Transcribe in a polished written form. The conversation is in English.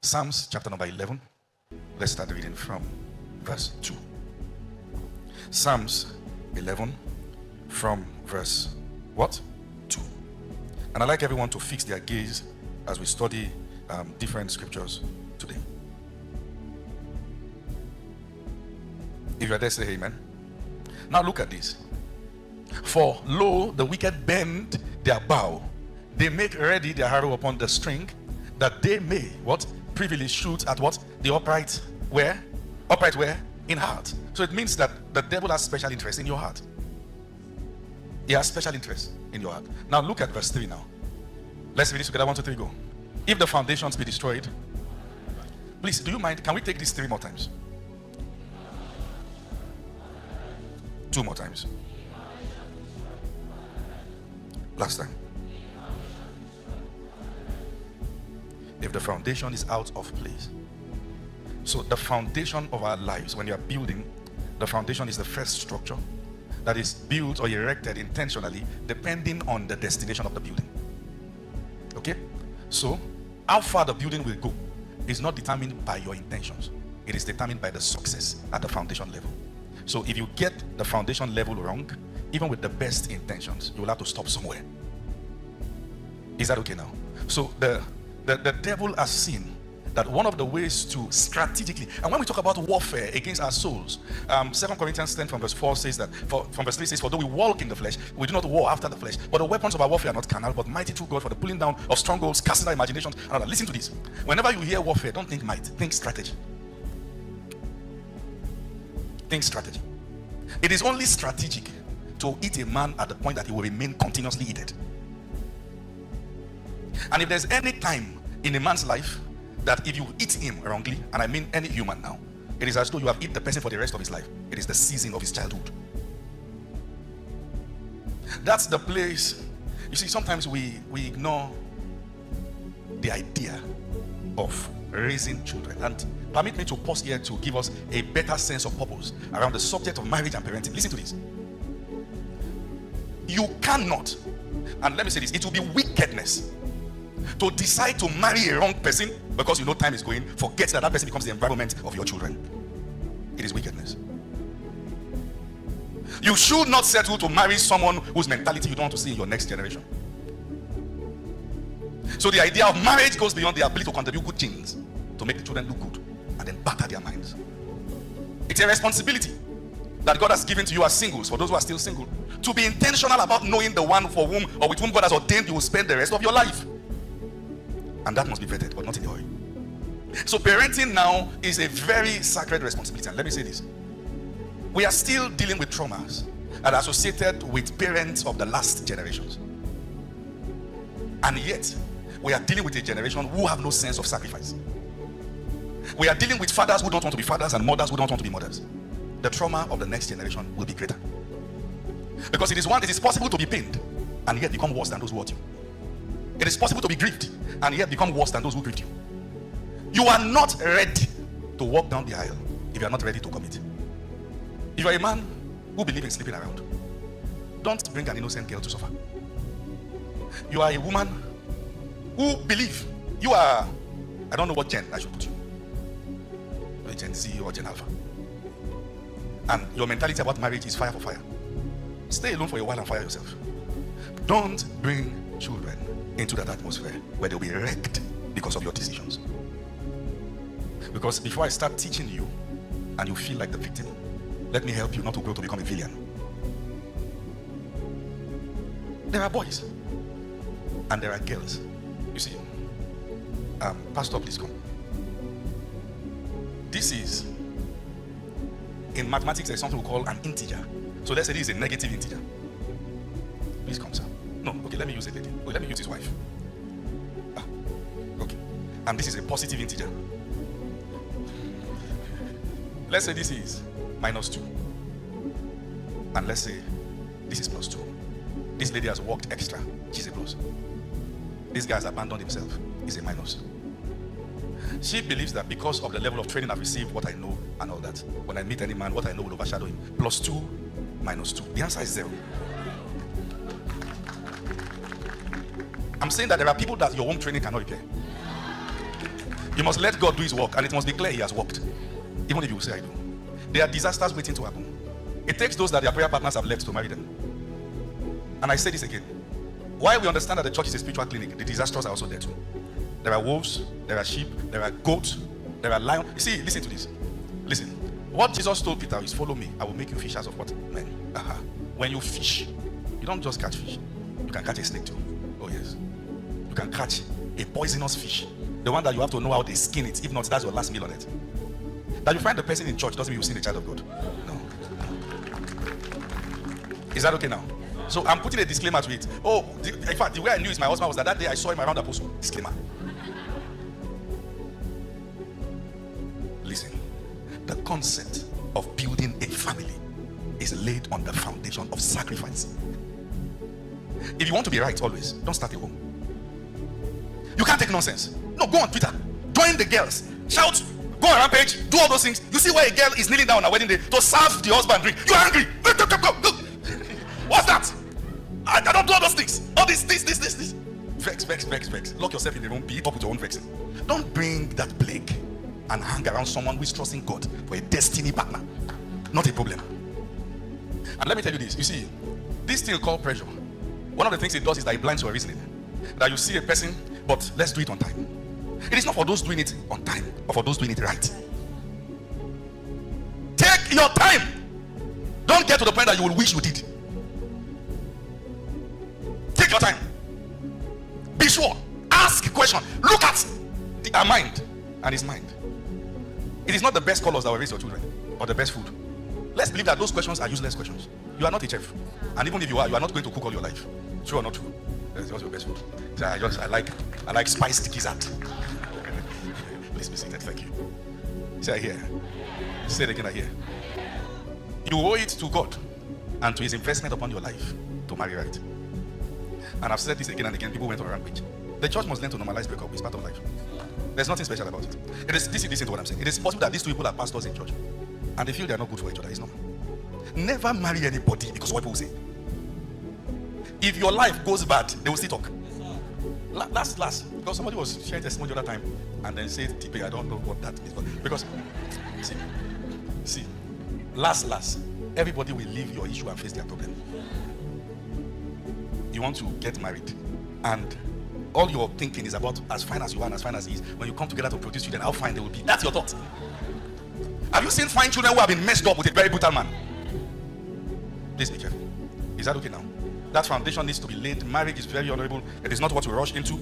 Psalms chapter number 11. Let's start reading from verse 2. Psalms 11 from verse what? 2. And I'd like everyone to fix their gaze as we study different scriptures today. If you are there, say amen. Now look at this. For lo, the wicked bend their bow. They make ready their arrow upon the string, that they may, what? Privily shoot at what? The upright where? Upright where? In heart. So it means that the devil has special interest in your heart. He has special interest in your heart. Now look at verse 3 now. Let's read this together. 1, 2, 3, go. If the foundations be destroyed, please, do you mind? Can we take this 3 more times? 2 more times. Last time. If the foundation is out of place. So the foundation of our lives, when you are building, the foundation is the first structure that is built or erected intentionally depending on the destination of the building. Okay? So how far the building will go is not determined by your intentions. It is determined by the success at the foundation level. So if you get the foundation level wrong, even with the best intentions, you will have to stop somewhere. Is that okay now? So the devil has seen that one of the ways to strategically, and when we talk about warfare against our souls, 2 Corinthians 10 from verse 4 says that, from verse 3 says, for though we walk in the flesh, we do not war after the flesh, but the weapons of our warfare are not carnal, but mighty through God for the pulling down of strongholds, casting down imaginations. Listen to this. Whenever you hear warfare, don't think might, think strategy. Think strategy. It is only strategic to eat a man at the point that he will remain continuously eaten. And if there's any time in a man's life that if you eat him wrongly, and I mean any human now, it is as though you have eaten the person for the rest of his life. It is the season of his childhood. That's the place. You see, sometimes we ignore the idea of raising children. And permit me to pause here to give us a better sense of purpose around the subject of marriage and parenting. Listen to this. You cannot, and let me say this, it will be wickedness to decide to marry a wrong person because you know time is going, forget that person becomes the environment of your children. It is wickedness. You should not settle to marry someone whose mentality you don't want to see in your next generation. So the idea of marriage goes beyond the ability to contribute good genes to make the children look good and then batter their minds. It's a responsibility that God has given to you as singles, for those who are still single, to be intentional about knowing the one for whom or with whom God has ordained you will spend the rest of your life. And that must be vetted, but not in a hurry. So parenting now is a very sacred responsibility. And let me say this. We are still dealing with traumas that are associated with parents of the last generations. And yet, we are dealing with a generation who have no sense of sacrifice. We are dealing with fathers who don't want to be fathers and mothers who don't want to be mothers. The trauma of the next generation will be greater. Because it is possible to be pained and yet become worse than those who hurt you. It is possible to be grieved and yet become worse than those who grieved you. You are not ready to walk down the aisle if you are not ready to commit. If you are a man who believes in sleeping around, don't bring an innocent girl to suffer. You are a woman who believes you are, I don't know what gen I should put you, Gen Z or Gen Alpha, and your mentality about marriage is fire for fire. Stay alone for a while and fire yourself. Don't bring children into that atmosphere where they'll be wrecked because of your decisions. Because before I start teaching you and you feel like the victim, let me help you not to grow to become a villain. There are boys and there are girls. You see, Pastor, please come. This is, in mathematics, there's something we call an integer. So let's say this is a negative integer. Please come, sir. No, okay, let me use a lady. Oh, let me use his wife. Okay. And this is a positive integer. Let's say this is -2. And let's say this is +2. This lady has worked extra. She's a plus. This guy has abandoned himself. He's a minus. She believes that because of the level of training I've received, what I know and all that, when I meet any man, what I know will overshadow him. +2, -2. The answer is 0. I'm saying that there are people that your home training cannot repair. You must let God do his work, and it must be clear he has worked. Even if you say I do. There are disasters waiting to happen. It takes those that their prayer partners have left to marry them. And I say this again. While we understand that the church is a spiritual clinic, the disasters are also there too. There are wolves, there are sheep, there are goats, there are lions. You see, listen to this. Listen. What Jesus told Peter is, follow me. I will make you fishers of what? Men. When you fish, you don't just catch fish. You can catch a snake too. Oh yes. You can catch a poisonous fish. The one that you have to know how they skin it. If not, that's your last meal on it. That you find the person in church doesn't mean you've seen a child of God. No. Is that okay now? So I'm putting a disclaimer to it. In fact, the way I knew it's my husband was that day I saw him around the apostle. Disclaimer. Listen. The concept of building a family is laid on the foundation of sacrifice. If you want to be right always, don't start at home. You can't take nonsense. No, go on Twitter. Join the girls. Shout. Go on Rampage. Do all those things. You see why a girl is kneeling down on a wedding day to serve the husband drink. You're angry. Go. What's that? I don't do all those things. All this. Vex. Lock yourself in the room. Beat up with your own vexing. Don't bring that plague and hang around someone who is trusting God for a destiny partner. Not a problem. And let me tell you this. You see, this thing called pressure. One of the things it does is that it blinds your reasoning. That you see a person, but let's do it on time. It is not for those doing it on time, but for those doing it right. Take your time. Don't get to the point that you will wish you did. Take your time. Be sure. Ask a question. Look at our mind and his mind. It is not the best colors that will raise your children or the best food. Let's believe that those questions are useless questions. You are not a chef. And even if you are not going to cook all your life. True or not true? That's your best food. I like spiced gizzard. Please be seated. Thank you. Say I hear. Say it again, I hear. You owe it to God and to his investment upon your life to marry right. And I've said this again and again. People went on a rampage. The church must learn to normalize breakup. It's part of life. There's nothing special about it. Listen to what I'm saying. It is possible that these two people are pastors in church and they feel they are not good for each other. It's normal. Never marry anybody because of what people say. If your life goes bad, they will still talk. Last. Because somebody was sharing testimony the other time and then said, TP, I don't know what that is. Because, see, last, everybody will leave your issue and face their problem. You want to get married and all your thinking is about as fine as you are and as fine as he is. When you come together to produce children, how fine they will be. That's your thought. Have you seen fine children who have been messed up with a very brutal man? Please be careful. Is that okay now? That foundation needs to be laid. Marriage is very honorable. It is not what we rush into.